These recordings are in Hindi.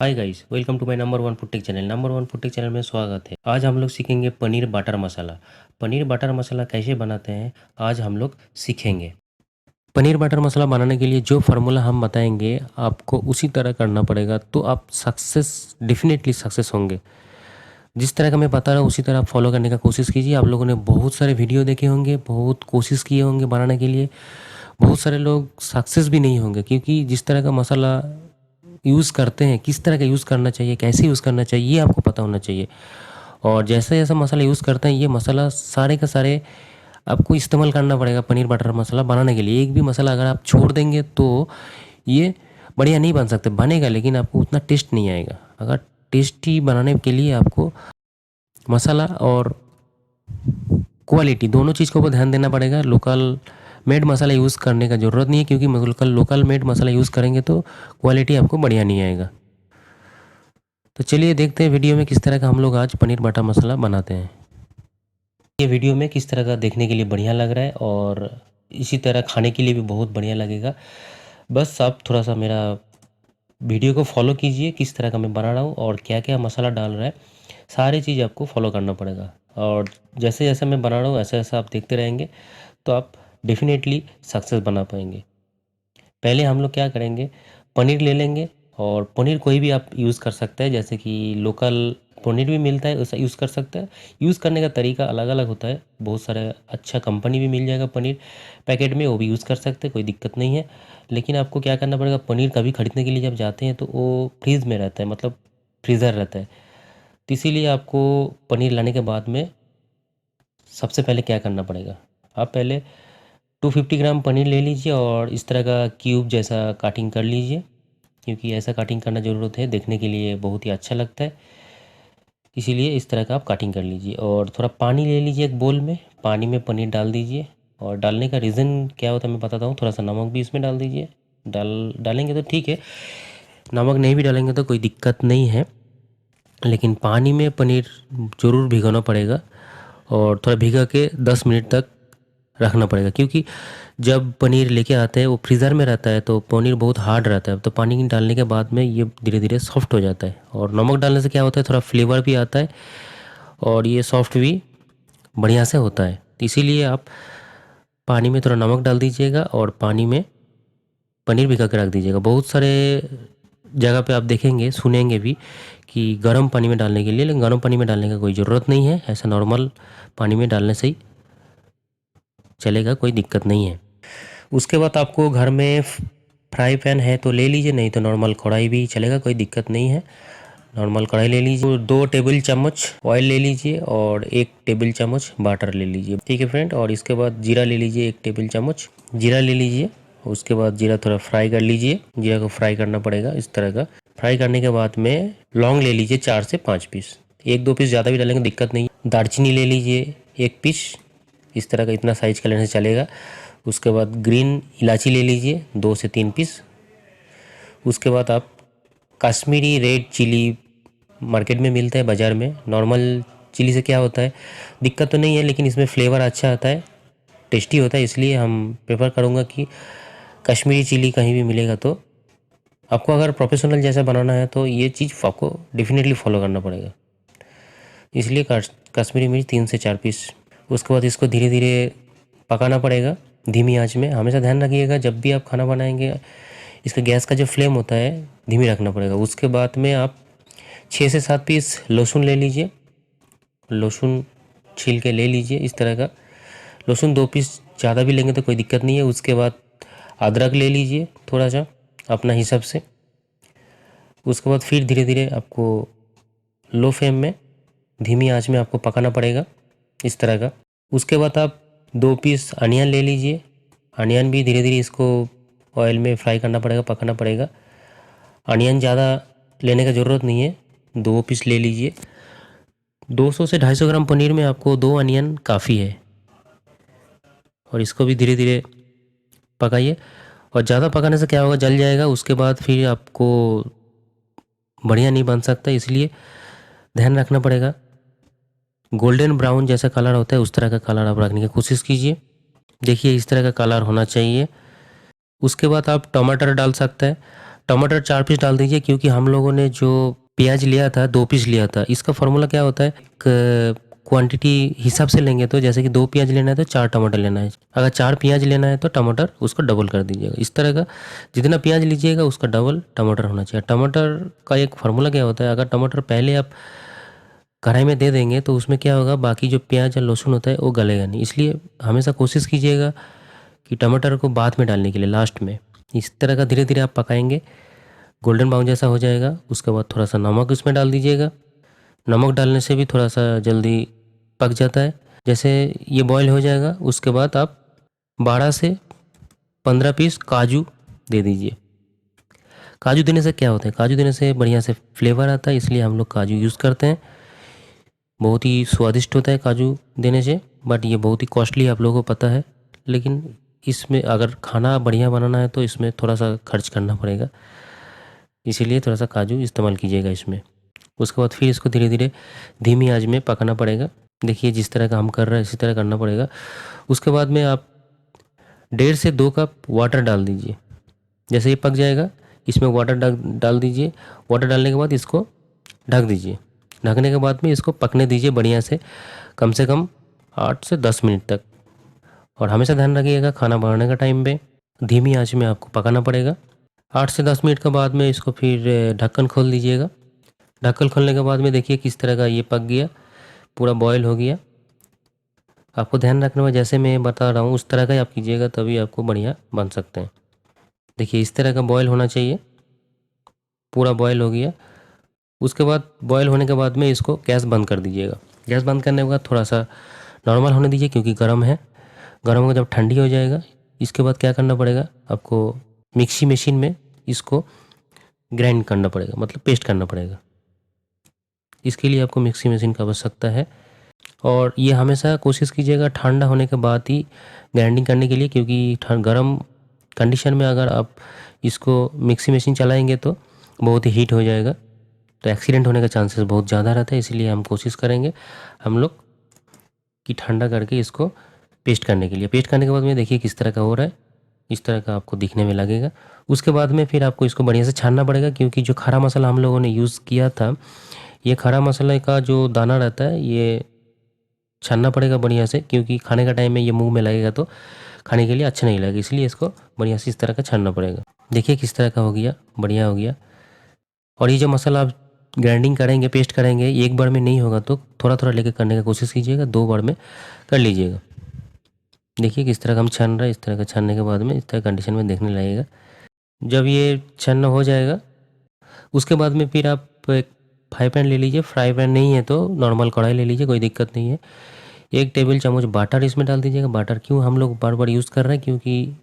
Hi guys, welcome to my number one food tech channel. Number one food tech channel में स्वागत है। आज हम लोग सीखेंगे पनीर बटर मसाला। पनीर बटर मसाला कैसे बनाते हैं आज हम लोग सीखेंगे। पनीर बटर मसाला बनाने के लिए जो फार्मूला हम बताएंगे आपको उसी तरह करना पड़ेगा, तो आप डेफिनेटली सक्सेस होंगे। जिस तरह का मैं बता रहा हूँ उसी तरह आप फॉलो करने का कोशिश कीजिए। आप लोगों ने बहुत सारे वीडियो देखे होंगे, बहुत कोशिश किए होंगे बनाने के लिए। बहुत सारे लोग सक्सेस भी नहीं होंगे, क्योंकि जिस तरह का मसाला यूज़ करते हैं, किस तरह का यूज़ करना चाहिए, कैसे यूज़ करना चाहिए, ये आपको पता होना चाहिए। और जैसा जैसा मसाला यूज़ करते हैं, ये मसाला सारे का सारे आपको इस्तेमाल करना पड़ेगा पनीर बटर मसाला बनाने के लिए। एक भी मसाला अगर आप छोड़ देंगे तो ये बढ़िया नहीं बन सकते। बनेगा लेकिन आपको उतना टेस्ट नहीं आएगा। अगर टेस्टी बनाने के लिए आपको मसाला और क्वालिटी दोनों चीज़ के ऊपर ध्यान देना पड़ेगा। लोकल मेड मसाला यूज़ करने का ज़रूरत नहीं है, क्योंकि लोकल मेड मसाला यूज़ करेंगे तो क्वालिटी आपको बढ़िया नहीं आएगा। तो चलिए देखते हैं वीडियो में किस तरह का हम लोग आज पनीर बटर मसाला बनाते हैं। ये वीडियो में किस तरह का देखने के लिए बढ़िया लग रहा है और इसी तरह खाने के लिए भी बहुत बढ़िया लगेगा। बस आप थोड़ा सा मेरा वीडियो को फॉलो कीजिए, किस तरह का मैं बना रहा हूँ और क्या क्या मसाला डाल रहा है, सारी चीज़ आपको फॉलो करना पड़ेगा। और जैसे जैसे मैं बना रहा हूँ ऐसा ऐसा आप देखते रहेंगे तो आप डेफिनेटली सक्सेस बना पाएंगे। पहले हम लोग क्या करेंगे, पनीर ले लेंगे। और पनीर कोई भी आप यूज़ कर सकते हैं, जैसे कि लोकल पनीर भी मिलता है, वैसा यूज़ कर सकते हैं। यूज़ करने का तरीका अलग अलग होता है। बहुत सारे अच्छा कंपनी भी मिल जाएगा पनीर पैकेट में, वो भी यूज़ कर सकते हैं, कोई दिक्कत नहीं है। लेकिन आपको क्या करना पड़ेगा, पनीर कभी खरीदने के लिए जब जाते हैं तो वो फ्रीज़ में रहता है, मतलब फ्रीज़र रहता है। तो इसीलिए आपको पनीर लाने के बाद में सबसे पहले क्या करना पड़ेगा, आप पहले 250 ग्राम पनीर ले लीजिए और इस तरह का क्यूब जैसा काटिंग कर लीजिए, क्योंकि ऐसा काटिंग करना ज़रूरत है, देखने के लिए बहुत ही अच्छा लगता है। इसीलिए इस तरह का आप काटिंग कर लीजिए और थोड़ा पानी ले लीजिए एक बोल में। पानी में पनीर डाल दीजिए और डालने का रीज़न क्या होता है मैं बताता हूँ। थोड़ा सा नमक भी इसमें डाल दीजिए। डालेंगे तो ठीक है, नमक नहीं भी डालेंगे तो कोई दिक्कत नहीं है। लेकिन पानी में पनीर ज़रूर भिगोना पड़ेगा और थोड़ा भिगा के 10 मिनट तक रखना पड़ेगा, क्योंकि जब पनीर लेके आते हैं वो फ्रीज़र में रहता है तो पनीर बहुत हार्ड रहता है। तो पानी डालने के बाद में ये धीरे धीरे सॉफ्ट हो जाता है। और नमक डालने से क्या होता है, थोड़ा फ्लेवर भी आता है और ये सॉफ्ट भी बढ़िया से होता है। तो इसीलिए आप पानी में थोड़ा नमक डाल दीजिएगा और पानी में पनीर भिगा के रख दीजिएगा। बहुत सारे जगह पे आप देखेंगे, सुनेंगे भी कि गर्म पानी में डालने के लिए, लेकिन गर्म पानी में डालने का कोई ज़रूरत नहीं है। ऐसा नॉर्मल पानी में डालने से ही चलेगा, कोई दिक्कत नहीं है। उसके बाद आपको घर में फ्राई पैन है तो ले लीजिए, नहीं तो नॉर्मल कढ़ाई भी चलेगा, कोई दिक्कत नहीं है। नॉर्मल कढ़ाई ले लीजिए, 2 टेबल चम्मच ऑयल ले लीजिए और 1 टेबल चम्मच बटर ले लीजिए, ठीक है फ्रेंड। और इसके बाद जीरा ले लीजिए, 1 टेबल चम्मच जीरा ले लीजिए। उसके बाद जीरा थोड़ा फ्राई कर लीजिए, जीरा को फ्राई करना पड़ेगा इस तरह का। फ्राई करने के बाद में लौंग ले लीजिए 4 से 5 पीस, 1-2 पीस ज़्यादा भी डालेंगे दिक्कत नहीं। दालचीनी ले लीजिए 1 पीस, इस तरह का, इतना साइज का लेने से चलेगा। उसके बाद ग्रीन इलायची ले लीजिए 2 से 3 पीस। उसके बाद आप कश्मीरी रेड चिली मार्केट में मिलता है, बाज़ार में। नॉर्मल चिली से क्या होता है, दिक्कत तो नहीं है, लेकिन इसमें फ्लेवर अच्छा आता है, टेस्टी होता है। इसलिए हम प्रेफर करूँगा कि कश्मीरी चिली कहीं भी मिलेगा तो आपको, अगर प्रोफेशनल जैसा बनाना है तो ये चीज़ आपको डेफिनेटली फॉलो करना पड़ेगा। इसलिए कश्मीरी मिर्च 3 से 4 पीस। उसके बाद इसको धीरे धीरे पकाना पड़ेगा धीमी आंच में। हमेशा ध्यान रखिएगा जब भी आप खाना बनाएंगे, इसका गैस का जो फ्लेम होता है धीमी रखना पड़ेगा। उसके बाद में आप 6 से 7 पीस लहसुन ले लीजिए, लहसुन छील के ले लीजिए इस तरह का। लहसुन 2 पीस, ज़्यादा भी लेंगे तो कोई दिक्कत नहीं है। उसके बाद अदरक ले लीजिए थोड़ा सा अपना हिसाब से। उसके बाद फिर धीरे धीरे आपको लो फ्लेम में, धीमी आंच में आपको पकाना पड़ेगा इस तरह का। उसके बाद आप 2 पीस अनियन ले लीजिए। अनियन भी धीरे धीरे इसको ऑयल में फ्राई करना पड़ेगा, पकाना पड़ेगा। अनियन ज़्यादा लेने का ज़रूरत नहीं है, 2 पीस ले लीजिए। 200 से 250 ग्राम पनीर में आपको 2 अनियन काफ़ी है। और इसको भी धीरे धीरे पकाइए। और ज़्यादा पकाने से क्या होगा, जल जाएगा। उसके बाद फिर आपको बढ़िया नहीं बन सकता, इसलिए ध्यान रखना पड़ेगा। गोल्डन ब्राउन जैसा कलर होता है उस तरह का कलर आप रखने की कोशिश कीजिए। देखिए इस तरह का कलर होना चाहिए। उसके बाद आप टमाटर डाल सकते हैं। टमाटर 4 पीस डाल दीजिए, क्योंकि हम लोगों ने जो प्याज लिया था 2 पीस लिया था। इसका फार्मूला क्या होता है, क्वांटिटी हिसाब से लेंगे तो जैसे कि 2 प्याज लेना है तो 4 टमाटर लेना है। अगर 4 प्याज लेना है तो टमाटर उसको डबल कर दीजिएगा। इस तरह का जितना प्याज लीजिएगा उसका डबल टमाटर होना चाहिए। टमाटर का एक फार्मूला क्या होता है, अगर टमाटर पहले आप कढ़ाई में दे देंगे तो उसमें क्या होगा, बाकी जो प्याज या लहसुन होता है वो गलेगा नहीं। इसलिए हमेशा कोशिश कीजिएगा कि टमाटर को बाद में डालने के लिए, लास्ट में। इस तरह का धीरे धीरे आप पकाएंगे, गोल्डन ब्राउन जैसा हो जाएगा। उसके बाद थोड़ा सा नमक उसमें डाल दीजिएगा। नमक डालने से भी थोड़ा सा जल्दी पक जाता है। जैसे ये बॉईल हो जाएगा उसके बाद आप 12 से 15 पीस काजू दे दीजिए। काजू देने से क्या होता है, काजू देने से बढ़िया से फ्लेवर आता है, इसलिए हम लोग काजू यूज़ करते हैं। बहुत ही स्वादिष्ट होता है काजू देने से, बट ये बहुत ही कॉस्टली आप लोगों को पता है। लेकिन इसमें अगर खाना बढ़िया बनाना है तो इसमें थोड़ा सा खर्च करना पड़ेगा, इसीलिए थोड़ा सा काजू इस्तेमाल कीजिएगा इसमें। उसके बाद फिर इसको धीरे धीरे धीमी आंच में पकाना पड़ेगा। देखिए जिस तरह का हम कर रहे हैं इसी तरह करना पड़ेगा। उसके बाद में आप 1.5 से 2 कप वाटर डाल दीजिए। जैसे ये पक जाएगा इसमें वाटर डाल दीजिए। वाटर डालने के बाद इसको ढक दीजिए। ढकने के बाद में इसको पकने दीजिए बढ़िया से कम 8 से 10 मिनट तक। और हमेशा ध्यान रखिएगा खाना बनाने का टाइम पे धीमी आंच में आपको पकाना पड़ेगा। 8 से 10 मिनट के बाद में इसको फिर ढक्कन खोल दीजिएगा। ढक्कन खोलने के बाद में देखिए किस तरह का ये पक गया, पूरा बॉयल हो गया। आपको ध्यान रखना है जैसे मैं बता रहा हूँ उस तरह का ही आप कीजिएगा, तभी आपको बढ़िया बन सकते हैं। देखिए इस तरह का बॉयल होना चाहिए, पूरा बॉयल हो गया। उसके बाद बॉयल होने के बाद में इसको गैस बंद कर दीजिएगा। गैस बंद करने के बाद थोड़ा सा नॉर्मल होने दीजिए, क्योंकि गर्म है। गर्म होकर जब ठंडी हो जाएगा इसके बाद क्या करना पड़ेगा आपको, मिक्सी मशीन में इसको ग्राइंड करना पड़ेगा, मतलब पेस्ट करना पड़ेगा। इसके लिए आपको मिक्सी मशीन की आवश्यकता है। और ये हमेशा कोशिश कीजिएगा ठंडा होने के बाद ही ग्राइंडिंग करने के लिए, क्योंकि गर्म कंडीशन में अगर आप इसको मिक्सी मशीन चलाएंगे तो बहुत ही हीट हो जाएगा, तो एक्सीडेंट होने का चांसेस बहुत ज़्यादा रहता है। इसलिए हम कोशिश करेंगे हम लोग कि ठंडा करके इसको पेस्ट करने के लिए। पेस्ट करने के बाद में देखिए किस तरह का हो रहा है, इस तरह का आपको दिखने में लगेगा। उसके बाद में फिर आपको इसको बढ़िया से छानना पड़ेगा, क्योंकि जो खड़ा मसाला हम लोगों ने यूज़ किया था, ये खड़ा मसाले का जो दाना रहता है ये छानना पड़ेगा बढ़िया से, क्योंकि खाने का टाइम में ये मुंह में लगेगा तो खाने के लिए अच्छा नहीं लगेगा। इसलिए इसको बढ़िया से इस तरह का छानना पड़ेगा। देखिए किस तरह का हो गया, बढ़िया हो गया। और ये जो मसाला आप ग्राइंडिंग करेंगे, पेस्ट करेंगे, एक बार में नहीं होगा तो थोड़ा थोड़ा लेकर करने की कोशिश कीजिएगा, 2 बार में कर लीजिएगा। देखिए किस तरह का हम छान रहे हैं। इस तरह का छानने के बाद में इस तरह कंडीशन में देखने लगेगा। जब ये छानना हो जाएगा उसके बाद में फिर आप एक फ्राई पैन ले लीजिए। फ्राई पैन नहीं है तो नॉर्मल कढ़ाई ले लीजिए, कोई दिक्कत नहीं है। 1 टेबल चम्मच बटर इसमें डाल दीजिएगा। बटर क्यों हम लोग बार बार यूज़ कर रहे हैं, क्योंकि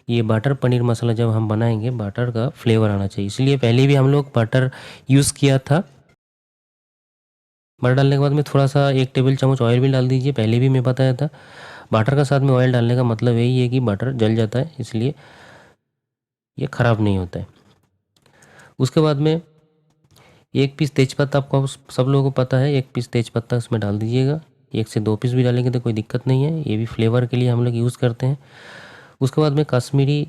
ये बटर पनीर मसाला जब हम बनाएंगे बटर का फ्लेवर आना चाहिए, इसलिए पहले भी हम लोग बटर यूज़ किया था। बटर डालने के बाद में थोड़ा सा 1 टेबल चम्मच ऑयल भी डाल दीजिए। पहले भी मैं बताया था बटर का साथ में ऑयल डालने का मतलब यही है कि बटर जल जाता है, इसलिए ये ख़राब नहीं होता है। उसके बाद में 1 पीस तेज़पत्ता, आपको सब लोगों को पता है 1 पीस तेज़पत्ता उसमें डाल दीजिएगा। 1 से 2 पीस भी डालेंगे तो कोई दिक्कत नहीं है, ये भी फ्लेवर के लिए हम लोग यूज़ करते हैं। उसके बाद में कश्मीरी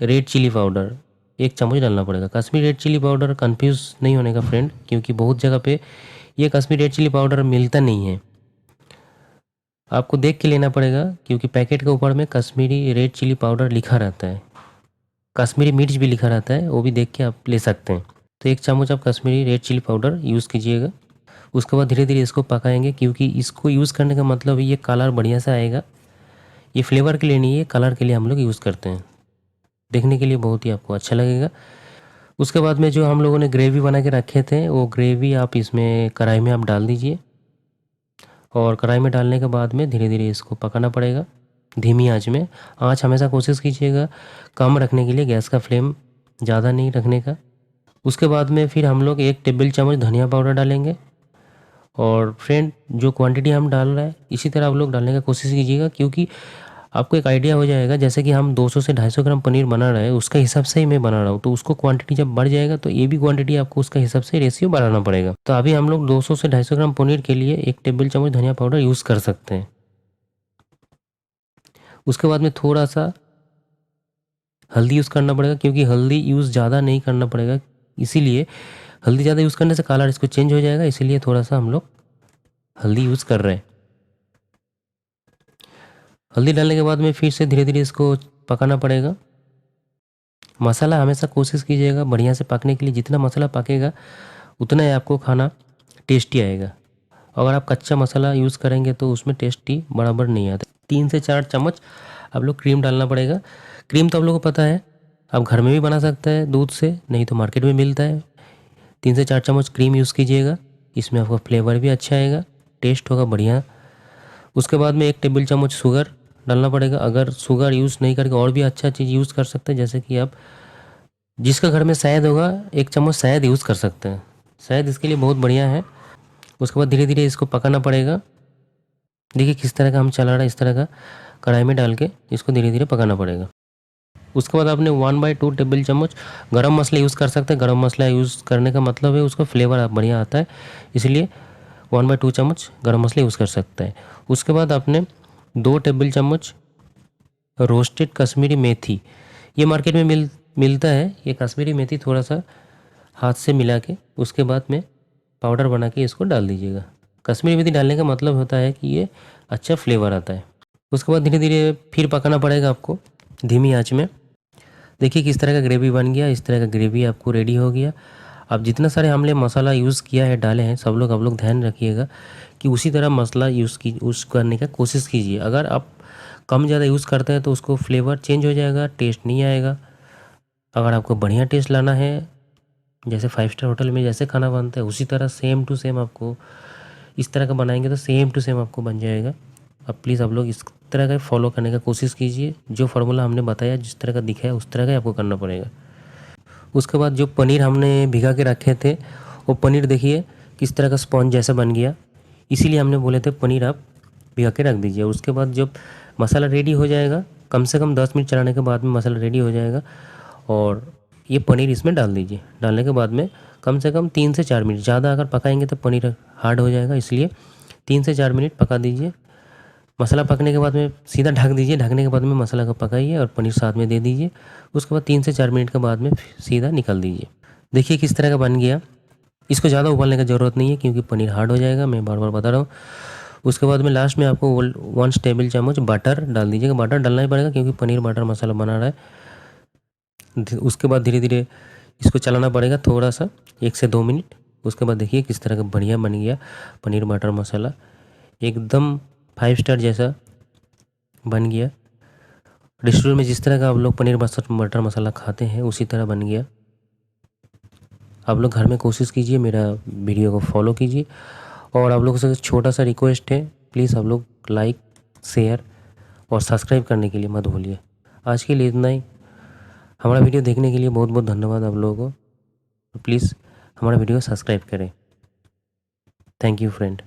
रेड चिली पाउडर 1 चम्मच डालना पड़ेगा। Kashmiri red chilli powder confuse नहीं होने का फ्रेंड, क्योंकि बहुत जगह पे ये कश्मीरी रेड चिली पाउडर मिलता नहीं है, आपको देख के लेना पड़ेगा, क्योंकि पैकेट के ऊपर में कश्मीरी रेड चिली पाउडर लिखा रहता है। कश्मीरी मिर्च भी लिखा रहता है, वो भी देख के आप ले सकते हैं। तो 1 चम्मच आप Kashmiri red chilli powder use कीजिएगा। उसके बाद धीरे धीरे इसको पकाएंगे, क्योंकि इसको यूज़ करने का मतलब ये कलर बढ़िया से आएगा। ये फ्लेवर के लिए नहीं है, कलर के लिए हम लोग यूज़ करते हैं, देखने के लिए बहुत ही आपको अच्छा लगेगा। उसके बाद में जो हम लोगों ने ग्रेवी बना के रखे थे वो ग्रेवी आप इसमें कढ़ाई में आप डाल दीजिए। और कढ़ाई में डालने के बाद में धीरे धीरे इसको पकाना पड़ेगा धीमी आंच में। आंच हमेशा कोशिश कीजिएगा कम रखने के लिए, गैस का फ्लेम ज़्यादा नहीं रखने का। उसके बाद में फिर हम लोग 1 टेबल चम्मच धनिया पाउडर डालेंगे। और फ्रेंड जो क्वांटिटी हम डाल रहे हैं इसी तरह आप लोग डालने का कोशिश कीजिएगा, क्योंकि आपको एक आइडिया हो जाएगा। जैसे कि हम 200 से 250 ग्राम पनीर बना रहे हैं उसका हिसाब से ही मैं बना रहा हूँ, तो उसको क्वांटिटी जब बढ़ जाएगा तो ये भी क्वांटिटी आपको उसका हिसाब से रेशियो बढ़ाना पड़ेगा। तो अभी हम लोग 200 से 250 ग्राम पनीर के लिए 1 टेबल चम्मच धनिया पाउडर यूज़ कर सकते हैं। उसके बाद में थोड़ा सा हल्दी यूज़ करना पड़ेगा, क्योंकि हल्दी यूज़ ज़्यादा नहीं करना पड़ेगा, इसीलिए हल्दी ज़्यादा यूज़ करने से कलर इसको चेंज हो जाएगा, इसीलिए थोड़ा सा हम लोग हल्दी यूज़ कर रहे हैं। हल्दी डालने के बाद में फिर से धीरे धीरे इसको पकाना पड़ेगा। मसाला हमेशा कोशिश कीजिएगा बढ़िया से पकने के लिए, जितना मसाला पकेगा उतना ही आपको खाना टेस्टी आएगा। अगर आप कच्चा मसाला यूज़ करेंगे तो उसमें टेस्टी बराबर नहीं आता। 3 से 4 चम्मच आप लोग क्रीम डालना पड़ेगा। क्रीम तो आप लोगों को पता है, आप घर में भी बना सकते हैं दूध से, नहीं तो मार्केट में मिलता है। 3 से 4 चम्मच क्रीम यूज़ कीजिएगा, इसमें आपका फ्लेवर भी अच्छा आएगा, टेस्ट होगा बढ़िया। उसके बाद में 1 टेबल चम्मच शुगर डालना पड़ेगा। अगर शुगर यूज़ नहीं करके और भी अच्छा चीज़ यूज़ कर सकते हैं, जैसे कि आप जिसका घर में शहद होगा 1 चम्मच शहद यूज़ कर सकते हैं, शहद इसके लिए बहुत बढ़िया है। उसके बाद धीरे धीरे इसको पकाना पड़ेगा। देखिए किस तरह का हम चला रहा है, इस तरह का कढ़ाई में डाल के इसको धीरे धीरे पकाना पड़ेगा। उसके बाद आपने 1/2 टेबल चम्मच गरम मसाला यूज़ कर सकते हैं। गरम मसाला यूज़ करने का मतलब है उसका फ्लेवर बढ़िया आता है, इसलिए 1/2 चम्मच गरम मसाला यूज़ कर सकते हैं। उसके बाद आपने 2 टेबल चम्मच रोस्टेड कश्मीरी मेथी, ये मार्केट में मिलता है। ये कश्मीरी मेथी थोड़ा सा हाथ से मिला के उसके बाद में पाउडर बना के इसको डाल दीजिएगा। कश्मीरी मेथी डालने का मतलब होता है कि ये अच्छा फ्लेवर आता है। उसके बाद धीरे धीरे फिर पकाना पड़ेगा आपको धीमी आंच में। देखिए किस तरह का ग्रेवी बन गया, इस तरह का ग्रेवी आपको रेडी हो गया। अब जितना सारे हमने मसाला यूज़ किया है, डाले हैं, सब लोग आप लोग ध्यान रखिएगा कि उसी तरह मसाला यूज़ करने का कोशिश कीजिए। अगर आप कम ज़्यादा यूज़ करते हैं तो उसको फ्लेवर चेंज हो जाएगा, टेस्ट नहीं आएगा। अगर आपको बढ़िया टेस्ट लाना है, जैसे 5 स्टार होटल में जैसे खाना बनता है उसी तरह सेम टू सेम आपको इस तरह का बनाएंगे तो सेम टू सेम आपको बन जाएगा। अब प्लीज़ आप लोग इस तरह का फॉलो करने का कोशिश कीजिए। जो फार्मूला हमने बताया जिस तरह का दिखा है उस तरह का आपको करना पड़ेगा। उसके बाद जो पनीर हमने भिगा के रखे थे, वो पनीर देखिए किस तरह का स्पॉन्ज जैसा बन गया, इसीलिए हमने बोले थे पनीर आप भिगा के रख दीजिए। उसके बाद जब मसाला रेडी हो जाएगा, कम से कम 10 मिनट चलाने के बाद में मसाला रेडी हो जाएगा और ये पनीर इसमें डाल दीजिए। डालने के बाद में कम से कम 3 से 4 मिनट, ज़्यादा अगर पकाएंगे तो पनीर हार्ड हो जाएगा, इसलिए 3 से 4 मिनट पका दीजिए। मसाला पकने के बाद में सीधा ढक दीजिए। ढकने के बाद में मसाला को पकाइए और पनीर साथ में दे दीजिए। उसके बाद 3 से 4 मिनट के बाद में सीधा निकाल दीजिए। देखिए किस तरह का बन गया। इसको ज़्यादा उबालने की ज़रूरत नहीं है क्योंकि पनीर हार्ड हो जाएगा, मैं बार बार बता रहा हूँ। उसके बाद में लास्ट में आपको 1 टेबल चम्मच बटर डाल दीजिएगा। बटर डालना ही पड़ेगा क्योंकि पनीर बटर मसाला बना रहा है। उसके बाद धीरे धीरे इसको चलाना पड़ेगा थोड़ा सा, 1 से 2 मिनट। उसके बाद देखिए किस तरह का बढ़िया बन गया पनीर बटर मसाला, एकदम 5 स्टार जैसा बन गया। रेस्टोरेंट में जिस तरह का आप लोग पनीर बटर मसाला खाते हैं उसी तरह बन गया। आप लोग घर में कोशिश कीजिए, मेरा वीडियो को फॉलो कीजिए। और आप लोगों से छोटा सा रिक्वेस्ट है, प्लीज़ आप लोग लाइक, शेयर और सब्सक्राइब करने के लिए मत भूलिए। आज के लिए इतना ही। हमारा वीडियो देखने के लिए बहुत बहुत धन्यवाद आप लोगों को। प्लीज़ हमारा वीडियो सब्सक्राइब करें। Thank you friend.